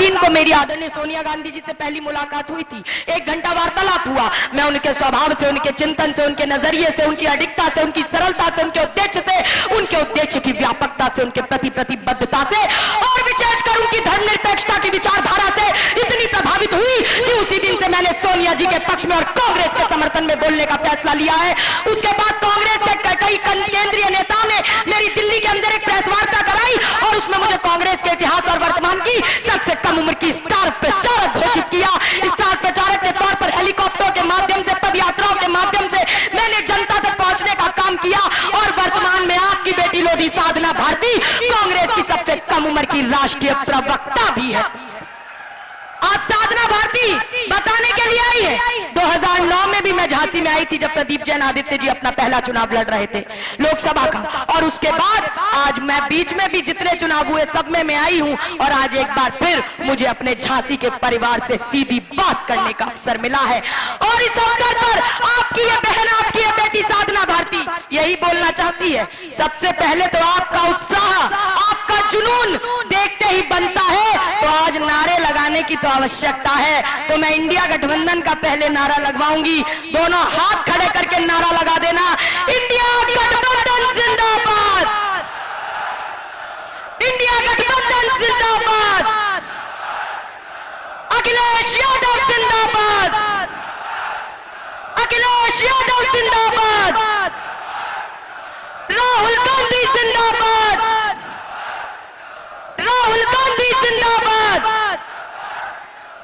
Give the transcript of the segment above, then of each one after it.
2003 को मेरी आदरणीय सोनिया गांधी जी से पहली मुलाकात हुई थी। 1 घंटा वार्तालाप हुआ। मैं उनके स्वभाव से, उनके चिंतन से, उनके नजरिए से, उनकी अडिगता से, उनकी सरलता से, उनके उद्देश्य की व्यापकता से, उनके प्रति प्रतिबद्धता से और विशेषकर उनकी धर्मनिरपेक्षता की विचारधारा से इतनी प्रभावित हुई कि उसी दिन से मैंने सोनिया जी के पक्ष में और कांग्रेस के समर्थन में बोलने का फैसला लिया है। उसके बाद कांग्रेस के कई केंद्रीय नेताओं ने मेरी दिल्ली के अंदर एक प्रेस वार्ता कराई और उसमें मुझे कांग्रेस के इतिहास और वर्तमान की सबसे कम उम्र की स्टार प्रचारक घोषित किया। स्टार प्रचारक के तौर पर हेलीकॉप्टर के माध्यम से, पद यात्राओं के माध्यम से मैंने जनता तक पहुंचने का काम किया और वर्तमान में आपकी बेटी लोधी साधना भारती कांग्रेस की सबसे कम उम्र की राष्ट्रीय प्रवक्ता भी है। आज साधना भारती बताने के लिए आई है। 2009 में भी मैं झांसी में आई थी जब प्रदीप जैन आदित्य जी अपना पहला चुनाव लड़ रहे थे लोकसभा का, और उसके बाद आज मैं बीच में भी जितने चुनाव हुए सब में मैं आई हूं और आज एक बार फिर मुझे अपने झांसी के परिवार से सीधी बात करने का अवसर मिला है। और इस अवसर पर आपकी ये बहन, आपकी ये बेटी साधना भारती यही बोलना चाहती है। सबसे पहले तो आपका उत्साह, आपका जुनून देखते ही बनता है, तो आज नारे लगाने की तो आवश्यकता है। तो मैं इंडिया गठबंधन का पहले नारा लगवाऊंगी। दोनों हाथ खड़े करके नारा लगा देना, इंडिया गठबंधन जिंदाबाद, इंडिया गठबंधन जिंदाबाद, अखिलेश यादव जिंदाबाद, अखिलेश यादव जिंदाबाद, राहुल गांधी जिंदाबाद, राहुल गांधी जिंदाबाद।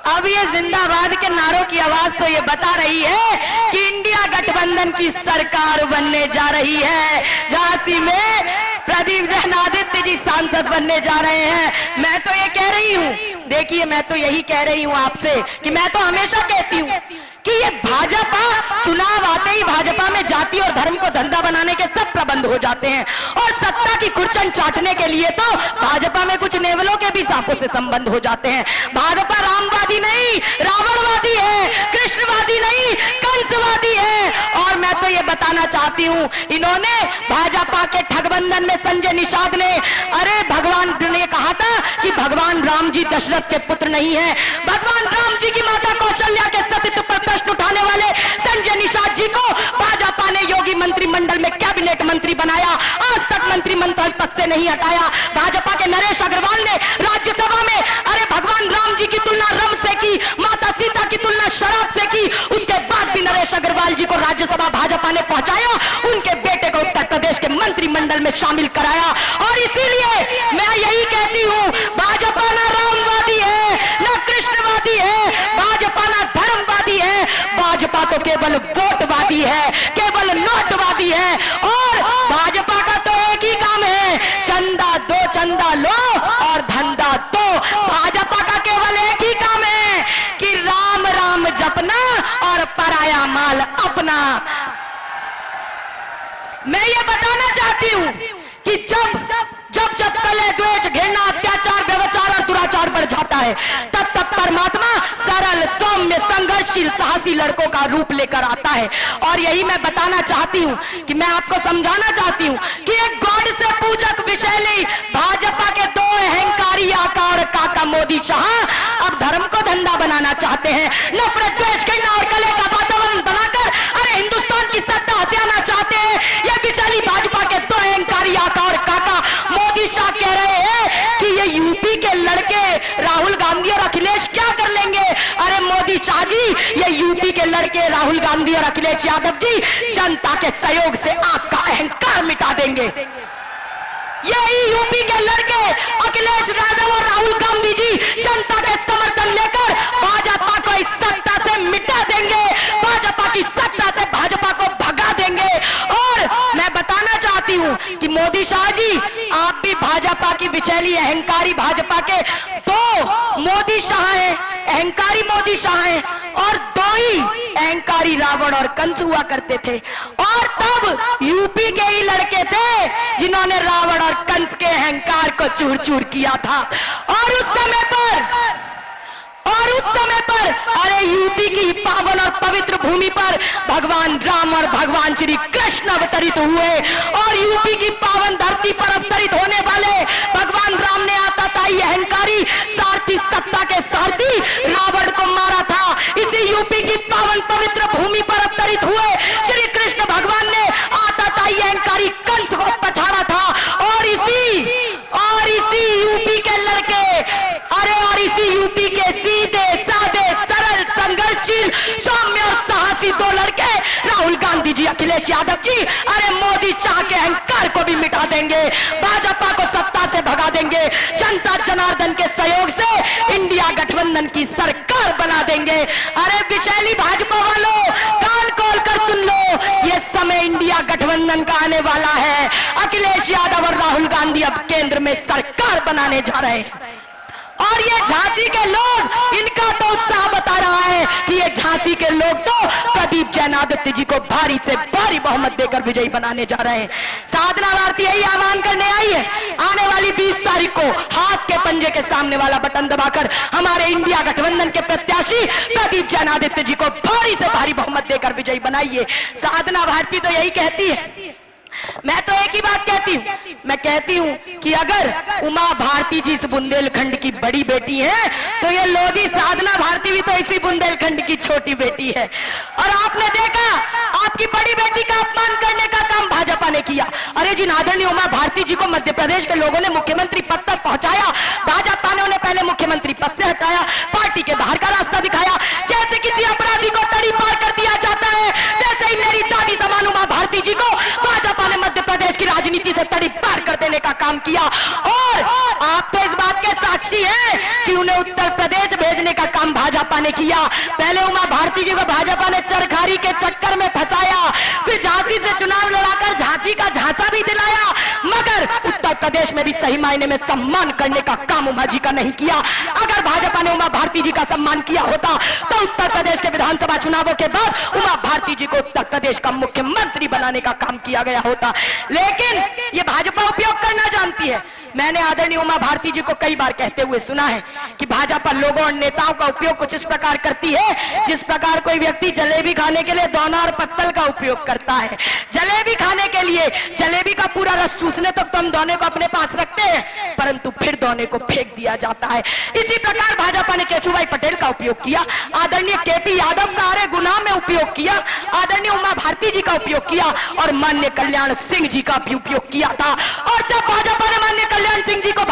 अब ये जिंदाबाद के नारों की आवाज तो ये बता रही है कि इंडिया गठबंधन की सरकार बनने जा रही है। झांसी में प्रदीप जैन आदित्य जी सांसद बनने जा रहे हैं। मैं तो ये कह रही हूं, देखिए मैं तो यही कह रही हूं आपसे कि मैं तो हमेशा कहती हूं कि ये भाजपा, चुनाव आते ही भाजपा में जाति और धर्म को धंधा बनाने के सब प्रबंध हो जाते हैं और सत्ता की कुर्चन चाटने के लिए तो भाजपा में कुछ नेवलों के भी सांपों से संबंध हो जाते हैं। भाजपा रामवादी नहीं, रावणवादी है, कृष्णवादी नहीं, कंसवादी है। और मैं तो ये बताना चाहती हूं, इन्होंने भाजपा के ठगबंधन में संजय निषाद ने, अरे भगवान ने कहा था कि भगवान राम जी दशरथ के पुत्र नहीं है। भगवान राम जी की माता कौशल्या के सतीत्व पर प्रश्न उठाने वाले संजय निषाद जी को भाजपा ने योगी मंत्रिमंडल में कैबिनेट मंत्री बनाया, आज तक मंत्रिमंडल पद से नहीं हटाया। भाजपा के नरेश अग्रवाल ने राज्यसभा में, अरे भगवान राम जी की तुलना रम से की, माता सीता की तुलना शराब से की, उसके बाद भी नरेश अग्रवाल जी को राज्यसभा भाजपा ने पहुंचाया, उनके बेटे को उत्तर प्रदेश के मंत्रिमंडल में शामिल कराया। और इसीलिए मैं यही कहती हूं, भाजपा ना रामवादी है, ना कृष्णवादी है, भाजपा ना धर्मवादी है, भाजपा तो केवल वोटवादी है, केवल नोटवादी है। और भाजपा का तो एक ही काम है, चंदा दो, चंदा लो और धंधा दो। भाजपा का केवल एक ही काम है कि राम राम जपना और पराया माल अपना। मैं ये बताना चाहती हूं कि जब कलह, द्वेष, घृणा, अत्याचार, व्यभिचार और दुराचार बढ़ जाता है, तब परमात्मा सरल, सौम्य, संघर्षशील, साहसी लड़कों का रूप लेकर आता है। और यही मैं बताना चाहती हूं कि मैं आपको समझाना चाहती हूं कि एक गॉड से पूजक विषैली भाजपा के दो अहंकारी आकार काका मोदी शाह अब धर्म को धंधा बनाना चाहते हैं। नफरत, द्वेष, घृणा और कलह का वातावरण बनाकर अरे हिंदुस्तान की सत्ता हथियाना चाहते हैं। ये विचली भाजपा के दो अहंकारी आकार काका मोदी शाह कह रहे हैं कि ये यूपी के लड़के राहुल गांधी और अखिलेश क्या कर लेंगे। अरे मोदी शाह जी, ये यूपी के लड़के राहुल गांधी और अखिलेश यादव जी जनता के सहयोग से आपका अहंकार मिटा देंगे। यही यूपी के लड़के अखिलेश यादव और राहुल गांधी जी जनता के समर्थन लेकर भाजपा को इस सत्ता से मिटा देंगे, भाजपा की सत्ता से भाजपा को भगा देंगे। और मैं बताना चाहती हूं कि मोदी शाह जी, आप भी भाजपा की बिचैली अहंकारी भाजपा के दो मोदी शाह हैं, अहंकारी मोदी शाह हैं, और दो ही अहंकारी रावण और कंस हुआ करते थे। और तब यूपी के ही लड़के थे जिन्होंने रावण और कंस के अहंकार को चूर चूर किया था। और उस समय पर अरे यूपी की पावन और पवित्र भूमि पर भगवान राम और भगवान श्री कृष्ण अवतरित हुए और यूपी की पावन धरती पर अवतरित होने वाले भगवान राम ने आता था अहंकारी सारथी सत्ता के गठबंधन की सरकार बना देंगे। अरे बिचैली भाजपा वालों, कान खोल कर सुन लो, ये समय इंडिया गठबंधन का आने वाला है। अखिलेश यादव और राहुल गांधी अब केंद्र में सरकार बनाने जा रहे हैं। और ये झांसी के लोग, इनका तो उत्साह बता रहा है कि ये झांसी के लोग तो प्रदीप जैन आदित्य जी को भारी से भारी बहुमत देकर विजयी बनाने जा रहे हैं। साधना भारती यही आह्वान करने आई है, आने वाली 20 तारीख को हाथ के पंजे के सामने वाला बटन दबाकर हमारे इंडिया गठबंधन के प्रत्याशी प्रदीप जैन आदित्य जी को भारी से भारी बहुमत देकर विजयी बनाइए। साधना भारती तो यही कहती है। मैं तो एक ही बात कहती हूं, मैं कहती हूं कि अगर उमा भारती जी इस बुंदेलखंड की बड़ी बेटी है, तो ये लोधी साधना भारती भी तो इसी बुंदेलखंड की छोटी बेटी है। और आपने देखा, आपकी बड़ी बेटी का अपमान करने का काम भाजपा ने किया। अरे जिन आदरणीय उमा भारती जी को मध्य प्रदेश के लोगों ने मुख्यमंत्री पद तक पहुंचाया, भाजपा ने उन्हें पहले मुख्यमंत्री पद से हटाया, पार्टी के बाहर का रास्ता दिखाया। जैसे किसी अपराधी को तड़ी पार कर दिया जाता है, जैसे ही मेरी दादी समान उमा भारती जी को भाजपा ने मध्य प्रदेश की राजनीति से तड़ी पार कर देने का काम किया। और आप तो इस बात के साक्षी हैं कि उन्हें उत्तर प्रदेश भेजने का काम भाजपा ने किया। पहले उमा भारती जी को भाजपा ने चरखारी के चक्कर में फंसाया, फिर झांसी से चुनाव लड़ाकर झांसी का झांसा भी दिलाया, मगर उत्तर प्रदेश में भी सही मायने में सम्मान करने का काम उमा जी का नहीं किया। अगर भाजपा ने उमा भारती जी का सम्मान किया होता तो उत्तर प्रदेश के विधानसभा चुनावों के बाद उमा भारती जी को उत्तर प्रदेश का मुख्यमंत्री बनाने का काम किया गया होता। लेकिन ये भाजपा उपयोग करना जानती है। मैंने आदरणीय उमा भारती जी को कई बार कहते हुए सुना है कि भाजपा लोगों और नेताओं का उपयोग कुछ इस प्रकार करती है जिस प्रकार कोई व्यक्ति जलेबी खाने के लिए दोना और पत्तल का उपयोग करता है। जलेबी खाने के लिए जलेबी का पूरा रस चूसने तक तो हम दोने को अपने पास रखते हैं, परंतु फिर दोने को फेंक दिया जाता है। इसी प्रकार भाजपा ने केशुभाई पटेल का उपयोग किया, आदरणीय केपी यादव का अरे गुनाह में उपयोग किया, आदरणीय उमा भारती जी का उपयोग किया और माननीय कल्याण सिंह जी का भी उपयोग किया था। और जब भाजपा ने माननीय कल्याण सिंह जी को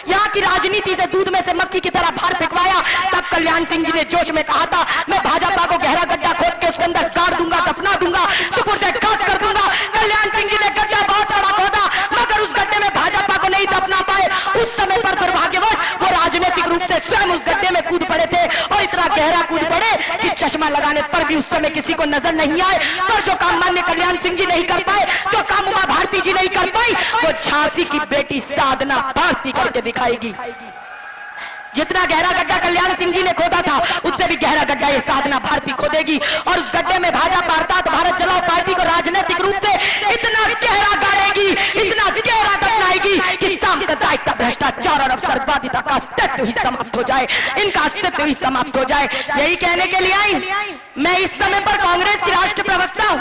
यहाँ की राजनीति से दूध में से मक्खी की तरह बाहर फेंकवाया, तब कल्याण सिंह जी ने जोश में कहा था, मैं भाजपा को गहरा गड्ढा खोद के उसके अंदर गाड़ दूंगा, दफना दूंगा, सुपुर्दे खाक कर दूंगा। कल्याण सिंह जी ने गड्ढा बहुत बड़ा खोदा, मगर उस गड्ढे में भाजपा को नहीं दफना पाए। उस समय पर दुर्भाग्यवश वो राजनीतिक रूप से स्वयं उस गड्ढे में कूद पड़े थे और इतना गहरा कूद पड़े कि चश्मा लगाने पर भी उस समय किसी को नजर नहीं आए। पर जो काम माननीय कल्याण सिंह जी नहीं कर पाए, जो काम उमा भारती जी नहीं कर पाई, वो झांसी की बेटी साधना भारती करके दिखाएगी। जितना गहरा गड्ढा कल्याण सिंह जी ने खोदा था, उससे भी गहरा गड्ढा ये साधना भारती खोदेगी और उस गड्ढे में भाजपा अर्थात भारत चलाओ पार्टी को राजनीतिक रूप से इतना गहरा गाड़ेगी, इतना गहरा दफनाएगी कि सांप्रदायिकता, भ्रष्टाचार और अवसरवादिता का अस्तित्व ही समाप्त हो जाए, इनका अस्तित्व ही समाप्त हो जाए। यही कहने के लिए आई। मैं इस समय पर कांग्रेस की राष्ट्रीय प्रवक्ता हूं,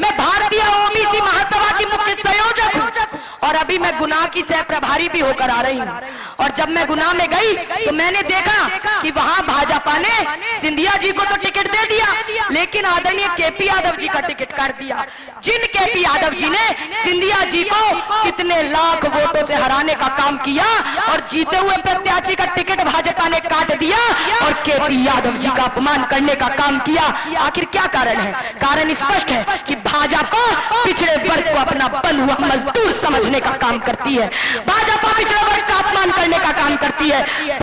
मैं भारतीय ओबीसी महासभा की मुख्य संयोजक हूं और अभी मैं गुना की सह प्रभारी भी होकर आ रही हूं। और जब मैं गुना में गई तो मैंने देखा कि वहां भाजपा ने सिंधिया जी को तो टिकट दे दिया, लेकिन आदरणीय केपी यादव जी का टिकट काट दिया। जिन केपी यादव जी ने सिंधिया जी को कितने लाख वोटों से हराने का काम किया और जीते हुए प्रत्याशी का टिकट भाजपा ने काट दिया और केपी यादव जी का अपमान करने का काम किया। आखिर क्या कारण है? कारण स्पष्ट है कि भाजपा पिछड़े वर्ग को अपना बंधुआ मजदूर समझने का काम करती है, भाजपा पिछड़े वर्ग का अपमान करने का काम करती है।